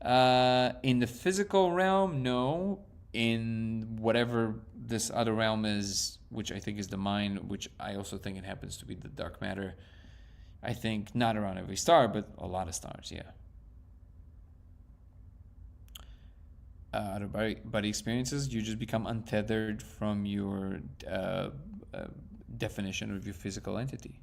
In the physical realm, no. In whatever this other realm is, which I think is the mind, which I also think it happens to be the dark matter, I think not around every star, but a lot of stars, yeah. Out of body experiences, you just become untethered from your definition of your physical entity.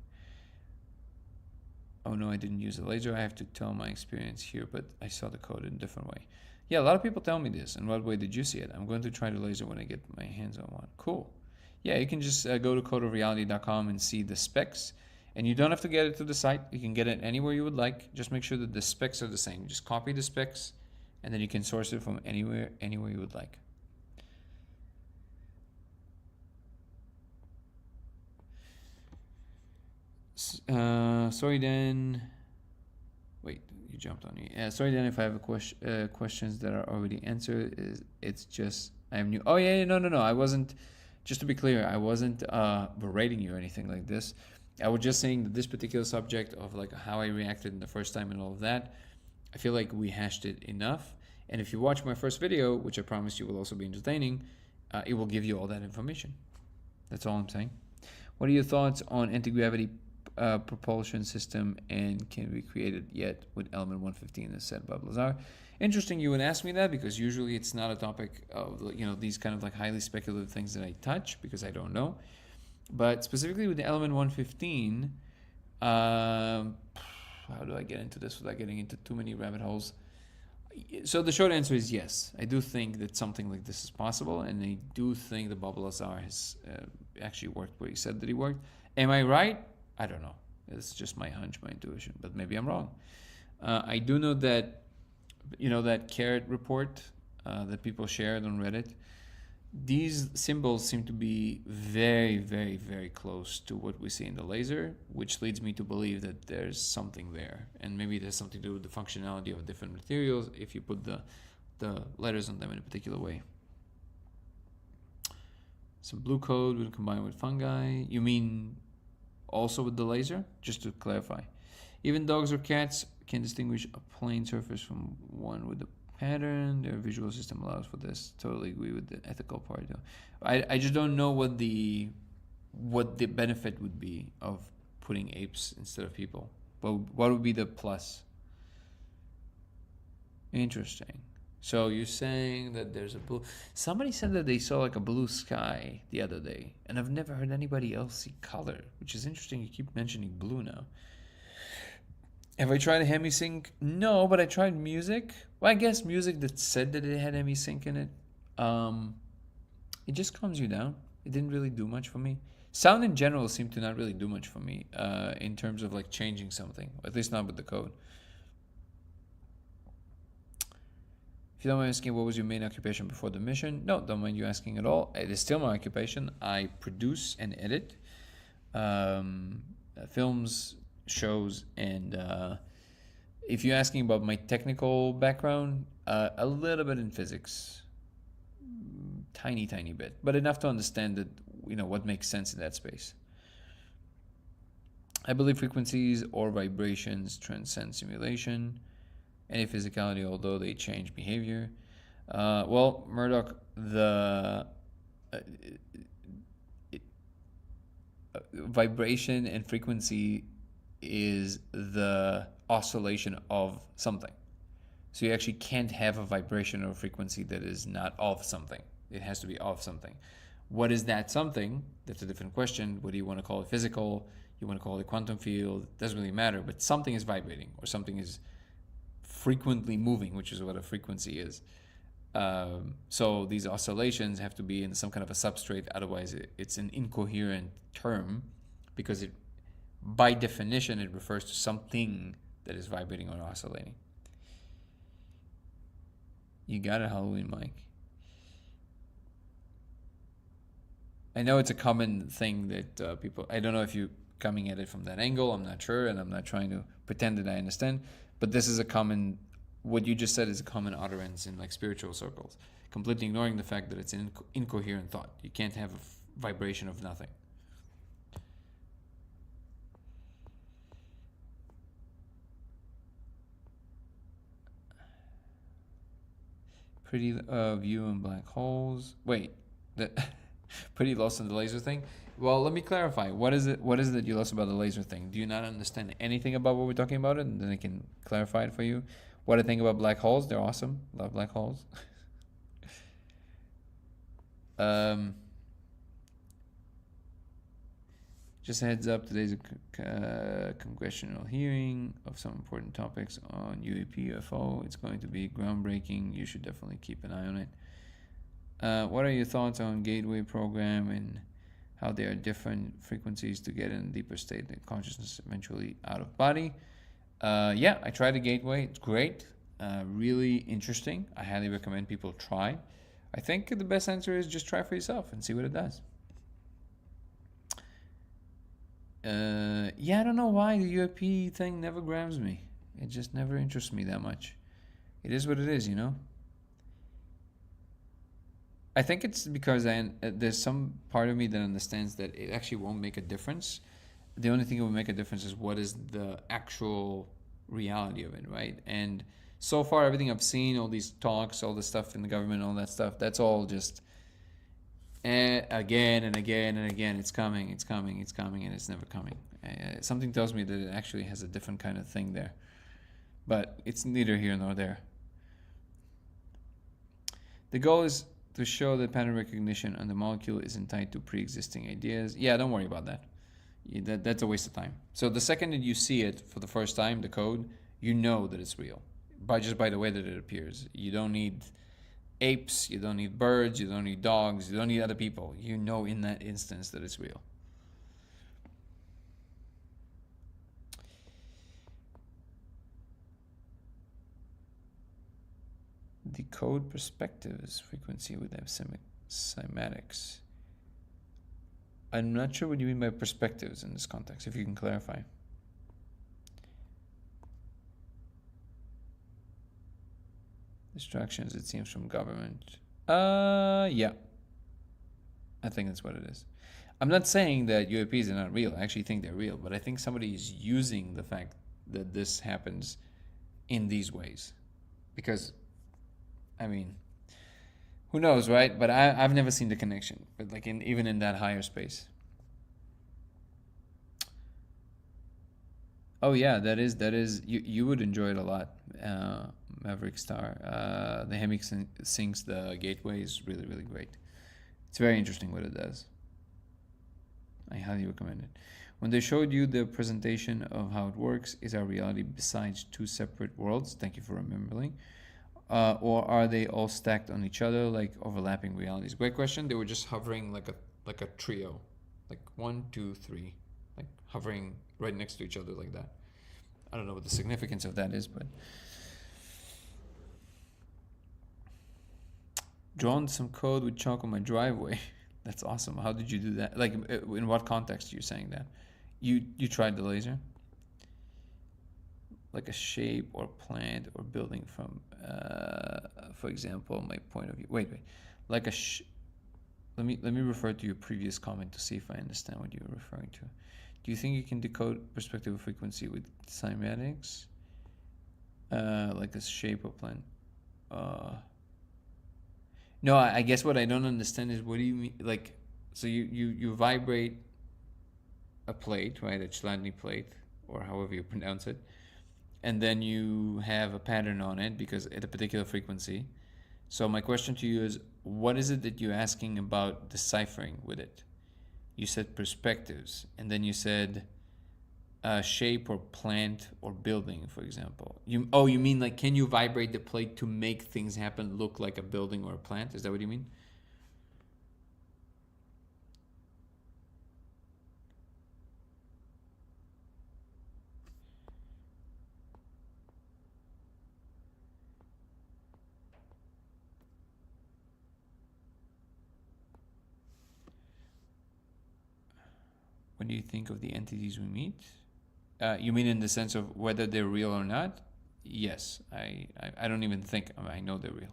Oh no, I didn't use a laser. I have to tell my experience here, but I saw the code in a different way. Yeah, a lot of people tell me this. In what way did you see it? I'm going to try the laser when I get my hands on one. Cool. Yeah, you can just go to codeofreality.com and see the specs. And you don't have to get it to the site. You can get it anywhere you would like. Just make sure that the specs are the same. Just copy the specs, and then you can source it from anywhere you would like. Sorry then. Wait, you jumped on me. Sorry then if I have a questions that are already answered. It's just I am new. Oh yeah, no. I wasn't. Just to be clear, I wasn't berating you or anything like this. I was just saying that this particular subject of like how I reacted in the first time and all of that, I feel like we hashed it enough. And if you watch my first video, which I promise you will also be entertaining, it will give you all that information. That's all I'm saying. What are your thoughts on anti-gravity propulsion system, and can we create it yet with element 115 as said by Lazar? Interesting you would ask me that, because usually it's not a topic of these kind of like highly speculative things that I touch, because I don't know. But specifically with the element 115, how do I get into this without getting into too many rabbit holes? So the short answer is yes. I do think that something like this is possible, and I do think that Bob Lazar has actually worked where he said that he worked. Am I right? I don't know. It's just my hunch, my intuition, but maybe I'm wrong. I do know that, that carrot report that people shared on Reddit, these symbols seem to be very, very, very close to what we see in the laser, which leads me to believe that there's something there. And maybe there's something to do with the functionality of different materials if you put the letters on them in a particular way. Some blue code will combine with fungi. You mean also with the laser? Just to clarify. Even dogs or cats can distinguish a plain surface from one with a pattern. Their visual system allows for this. Totally agree with the ethical part though. I just don't know what the benefit would be of putting apes instead of people. What would be the plus? Interesting. So you're saying that there's a blue... Somebody said that they saw like a blue sky the other day, and I've never heard anybody else see color, which is interesting. You keep mentioning blue now. Have I tried a HemiSync? No, but I tried music. Well, I guess music that said that it had HemiSync in it. It just calms you down. It didn't really do much for me. Sound in general seemed to not really do much for me in terms of like changing something, at least not with the code. If you don't mind asking, what was your main occupation before the mission? No, don't mind you asking at all. It is still my occupation. I produce and edit films, shows, and if you're asking about my technical background, a little bit in physics, tiny bit, but enough to understand that what makes sense in that space. I believe frequencies or vibrations transcend simulation, any physicality, although they change behavior. Well, Murdoch, the vibration and frequency is the oscillation of something. So you actually can't have a vibration or a frequency that is not of something. It has to be of something. What is that something? That's a different question. What do you want to call it? Physical? You want to call it quantum field? Doesn't really matter, but something is vibrating or something is frequently moving, which is what a frequency is. So these oscillations have to be in some kind of a substrate, otherwise it's an incoherent term, because it, by definition, it refers to something that is vibrating or oscillating. You got it, Halloween Mike. I know it's a common thing that people, I don't know if you're coming at it from that angle, I'm not sure, and I'm not trying to pretend that I understand, but this is a common, what you just said is a common utterance in like spiritual circles, completely ignoring the fact that it's an incoherent thought. You can't have a vibration of nothing. Pretty view on black holes. Wait, pretty lost on the laser thing. Well, let me clarify. What is it that you lost about the laser thing? Do you not understand anything about what we're talking about? And then I can clarify it for you. What I think about black holes? They're awesome. Love black holes. Just a heads up, today's a congressional hearing of some important topics on UAP UFO. It's going to be groundbreaking. You should definitely keep an eye on it. What are your thoughts on Gateway program and how they are different frequencies to get in a deeper state of consciousness, eventually out of body. Yeah, I tried the gateway. It's great. Really interesting. I highly recommend people try. I think the best answer is just try for yourself and see what it does. Yeah, I don't know why the UAP thing never grabs me. It just never interests me that much. It is what it is, you know? I think it's because there's some part of me that understands that it actually won't make a difference. The only thing that will make a difference is what is the actual reality of it, right? And so far, everything I've seen, all these talks, all the stuff in the government, all that stuff, that's all just again and again and again. It's coming, it's coming, it's coming, and it's never coming. Something tells me that it actually has a different kind of thing there. But it's neither here nor there. The goal is to show that pattern recognition on the molecule isn't tied to pre-existing ideas. Yeah, don't worry about that. That's a waste of time. So the second that you see it for the first time, the code, you know that it's real. Just by the way that it appears. You don't need apes, you don't need birds, you don't need dogs, you don't need other people. You know in that instance that it's real. Decode perspectives frequency with cymatics. I'm not sure what you mean by perspectives in this context, if you can clarify. Distractions, it seems, from government. Yeah. I think that's what it is. I'm not saying that UAPs are not real. I actually think they're real, but I think somebody is using the fact that this happens in these ways. Because, I mean, who knows, right? But I've never seen the connection. But like even in that higher space. Oh yeah, that is you would enjoy it a lot. Maverick Star. The Hemi sings the gateway is really, really great. It's very interesting what it does. I highly recommend it. When they showed you the presentation of how it works, is our reality besides two separate worlds? Thank you for remembering. Or are they all stacked on each other like overlapping realities? Great question. They were just hovering like a trio, like 1, 2, 3, like hovering right next to each other like that. I don't know what the significance of that is, but drawn some code with chalk on my driveway. That's awesome. How did you do that? Like, in what context are you saying that? You tried the laser? Like a shape or plant or building from, for example, my point of view. Wait. Like let me refer to your previous comment to see if I understand what you're referring to. Do you think you can decode perspective of frequency with cymatics? Like a shape or plant? No, I guess what I don't understand is what do you mean? Like, so you vibrate a plate, right? A Chladni plate, or however you pronounce it, and then you have a pattern on it because at a particular frequency. So my question to you is, what is it that you're asking about deciphering with it? You said perspectives, and then you said shape or plant or building, for example. You mean like, can you vibrate the plate to make things happen look like a building or a plant? Is that what you mean? When do you think of the entities we meet? You mean in the sense of whether they're real or not? Yes, I don't even think, I know they're real.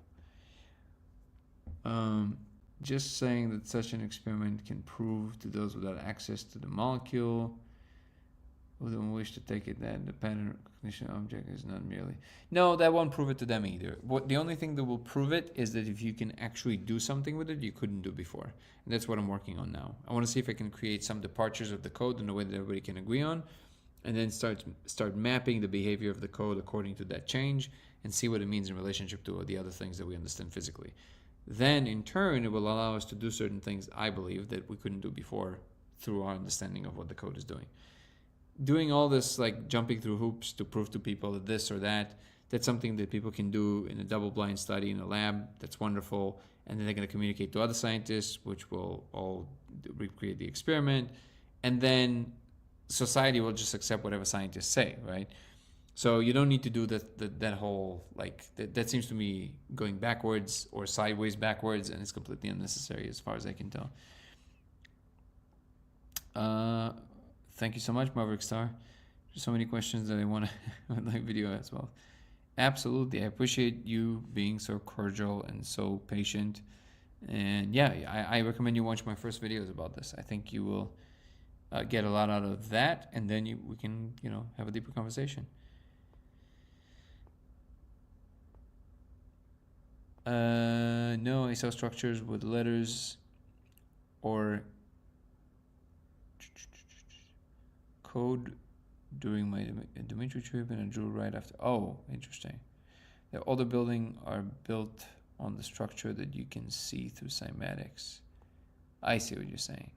Just saying that such an experiment can prove to those without access to the molecule who don't wish to take it that the pattern recognition object is not merely. No, that won't prove it to them either. The only thing that will prove it is that if you can actually do something with it you couldn't do before. And that's what I'm working on now. I want to see if I can create some departures of the code in a way that everybody can agree on, and then start mapping the behavior of the code according to that change and see what it means in relationship to the other things that we understand physically. Then in turn it will allow us to do certain things, I believe, that we couldn't do before through our understanding of what the code is doing. Doing all this, like jumping through hoops to prove to people that this or that, that's something that people can do in a double-blind study in a lab. That's wonderful. and then they're going to communicate to other scientists, which will all recreate the experiment, and then society will just accept whatever scientists say, right? So you don't need to do that whole, like, that seems to me going backwards or sideways backwards, and it's completely unnecessary as far as I can tell. Thank you so much, Maverick Star. There's so many questions that I want to like video as well. Absolutely, I appreciate you being so cordial and so patient. And yeah, I recommend you watch my first videos about this. I think you will get a lot out of that, and then we can, have a deeper conversation. No, I saw structures with letters or code during my Dimitri trip, and I drew right after. Oh, interesting. All the buildings are built on the structure that you can see through cymatics. I see what you're saying.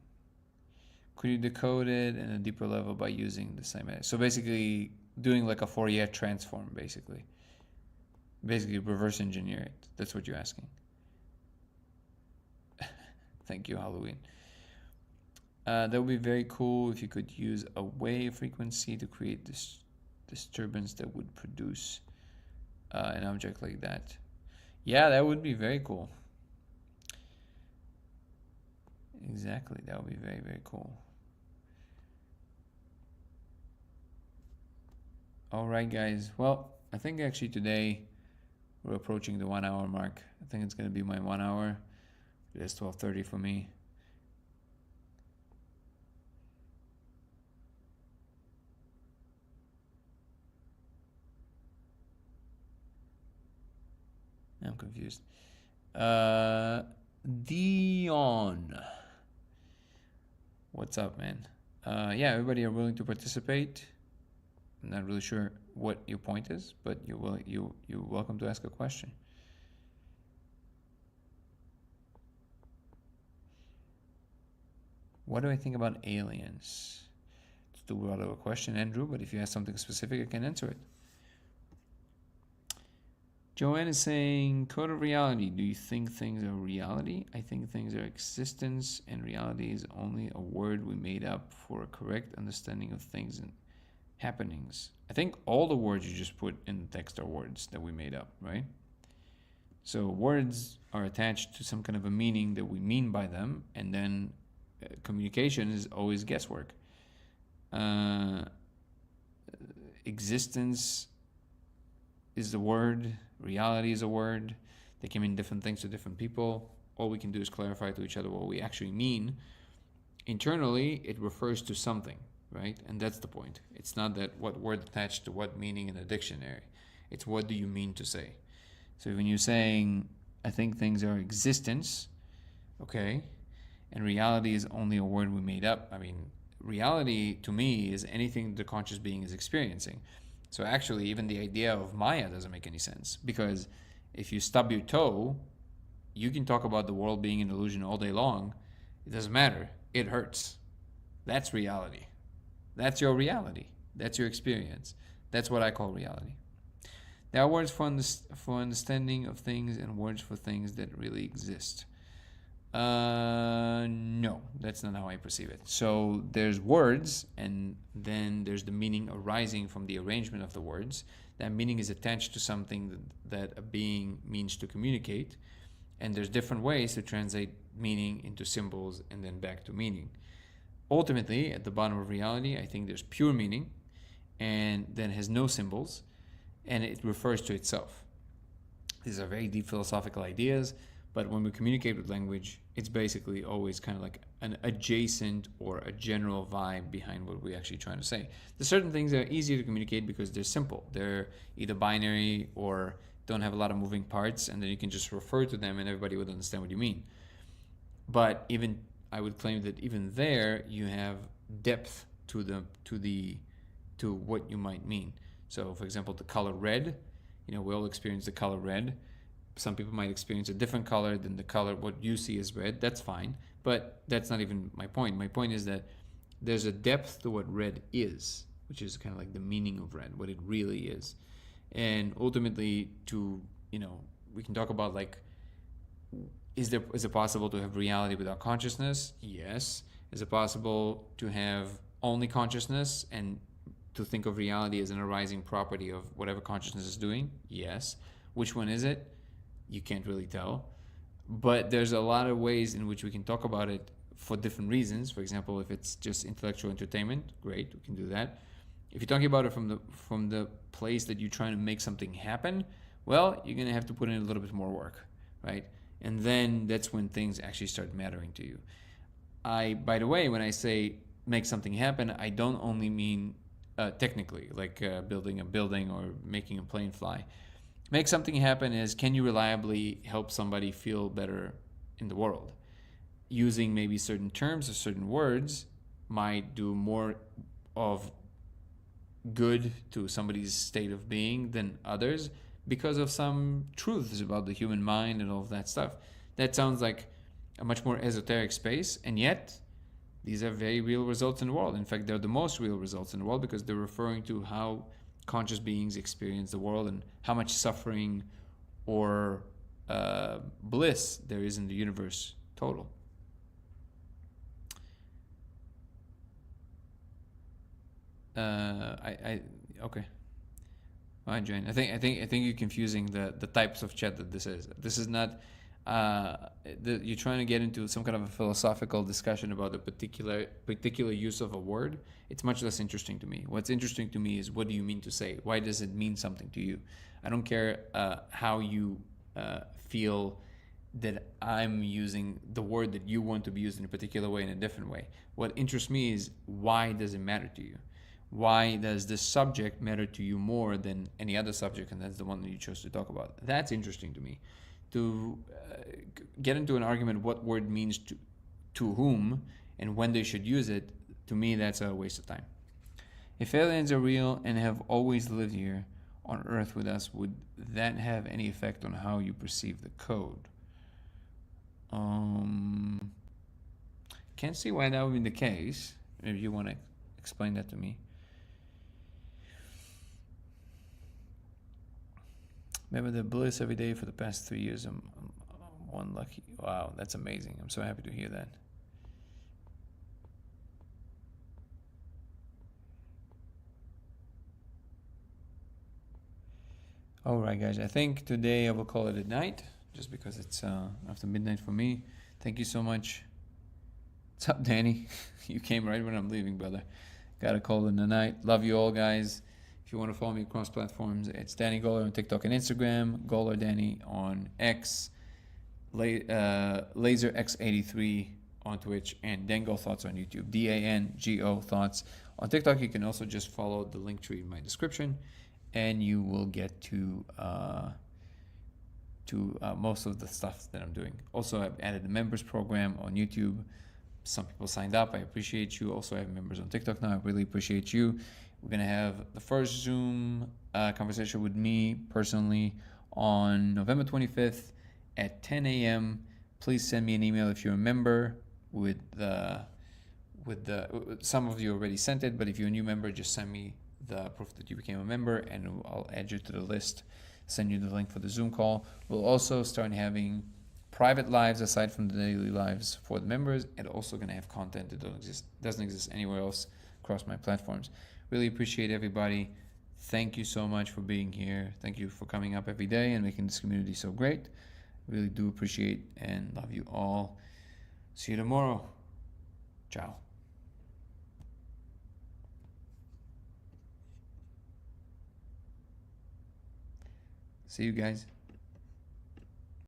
Could you decode it in a deeper level by using the cymatics? So basically doing like a Fourier transform, basically reverse engineer it. That's what you're asking. Thank you, Halloween. That would be very cool if you could use a wave frequency to create this disturbance that would produce an object like that. Yeah, that would be very cool. Exactly, that would be very, very cool. All right, guys. Well, I think actually today we're approaching the 1 hour mark. I think it's going to be my 1 hour. It's 12:30 for me. I'm confused. Dion. What's up, man? Yeah, everybody are willing to participate. I'm not really sure what your point is, but you're welcome to ask a question. What do I think about aliens? It's too broad of a question, Andrew, but if you have something specific, I can answer it. Joanne is saying, code of reality. Do you think things are reality? I think things are existence, and reality is only a word we made up for a correct understanding of things and happenings. I think all the words you just put in the text are words that we made up, right? So words are attached to some kind of a meaning that we mean by them, and then communication is always guesswork. Existence is the word, reality is a word. They can mean different things to different people. All we can do is clarify to each other what we actually mean. Internally, it refers to something, right? And that's the point. It's not that what word attached to what meaning in a dictionary. It's what do you mean to say. So when you're saying, I think things are existence, okay, and reality is only a word we made up. I mean, reality to me is anything the conscious being is experiencing. So actually, even the idea of Maya doesn't make any sense, because if you stub your toe, you can talk about the world being an illusion all day long. It doesn't matter. It hurts. That's reality. That's your reality. That's your experience. That's what I call reality. There are words for understanding of things and words for things that really exist. No, that's not how I perceive it. So there's words, and then there's the meaning arising from the arrangement of the words. That meaning is attached to something that a being means to communicate, and there's different ways to translate meaning into symbols and then back to meaning. Ultimately, at the bottom of reality, I think there's pure meaning, and then has no symbols, and it refers to itself. These are very deep philosophical ideas. But when we communicate with language, it's basically always kind of like an adjacent or a general vibe behind what we're actually trying to say. There's certain things that are easier to communicate because they're simple. They're either binary or don't have a lot of moving parts, and then you can just refer to them and everybody would understand what you mean. But even I would claim that even there you have depth to what you might mean. So for example, the color red, we all experience the color red. Some people might experience a different color than the color what you see as red. That's fine, but that's not even my point. My point is that there's a depth to what red is, which is kind of like the meaning of red, what it really is. And ultimately, we can talk about like Is it possible to have reality without consciousness? Yes. Is it possible to have only consciousness and to think of reality as an arising property of whatever consciousness is doing? Yes. Which one is it? You can't really tell. But there's a lot of ways in which we can talk about it for different reasons. For example, if it's just intellectual entertainment, great, we can do that. If you're talking about it from the place that you're trying to make something happen, well, you're gonna have to put in a little bit more work, right? And then that's when things actually start mattering to you. By the way, when I say make something happen, I don't only mean technically, like building a building or making a plane fly. Make something happen is, can you reliably help somebody feel better in the world? Using maybe certain terms or certain words might do more of good to somebody's state of being than others because of some truths about the human mind and all of that stuff. That sounds like a much more esoteric space, and yet these are very real results in the world. In fact, they're the most real results in the world because they're referring to how conscious beings experience the world and how much suffering or bliss there is in the universe total. Okay. Fine, Jane. I think you're confusing the types of chat that this is. This is not. You're trying to get into some kind of a philosophical discussion about a particular use of a word. It's much less interesting to me. What's interesting to me is, what do you mean to say? Why does it mean something to you? I don't care how you feel that I'm using the word that you want to be used in a particular way in a different way. What interests me is, why does it matter to you? Why does this subject matter to you more than any other subject, and that's the one that you chose to talk about? That's interesting to me. To get into an argument what word means to whom and when they should use it, to me, that's a waste of time. If aliens are real and have always lived here on Earth with us, would that have any effect on how you perceive the code? Can't see why that would be the case. If you want to explain that to me. Remember the bliss every day for the past 3 years. I'm one lucky. Wow, that's amazing. I'm so happy to hear that. All right, guys. I think today I will call it a night, just because it's after midnight for me. Thank you so much. What's up, Danny? You came right when I'm leaving, brother. Gotta call it a night. Love you all, guys. If you want to follow me across platforms, it's Danny Goller on TikTok and Instagram, Goller Danny on X, LaserX83 on Twitch, and Dango Thoughts on YouTube, DANGO Thoughts. On TikTok, you can also just follow the link tree in my description, and you will get to most of the stuff that I'm doing. Also, I've added the members program on YouTube. Some people signed up. I appreciate you. Also, I have members on TikTok now. I really appreciate you. We're going to have the first Zoom conversation with me personally on November 25th at 10 a.m. Please send me an email if you're a member with some of you already sent it, but if you're a new member, just send me the proof that you became a member and I'll add you to the list, send you the link for the Zoom call. We'll also start having private lives aside from the daily lives for the members, and also going to have content that doesn't exist anywhere else across my platforms. Really appreciate everybody. Thank you so much for being here. Thank you for coming up every day and making this community so great. Really do appreciate and love you all. See you tomorrow. Ciao. See you guys.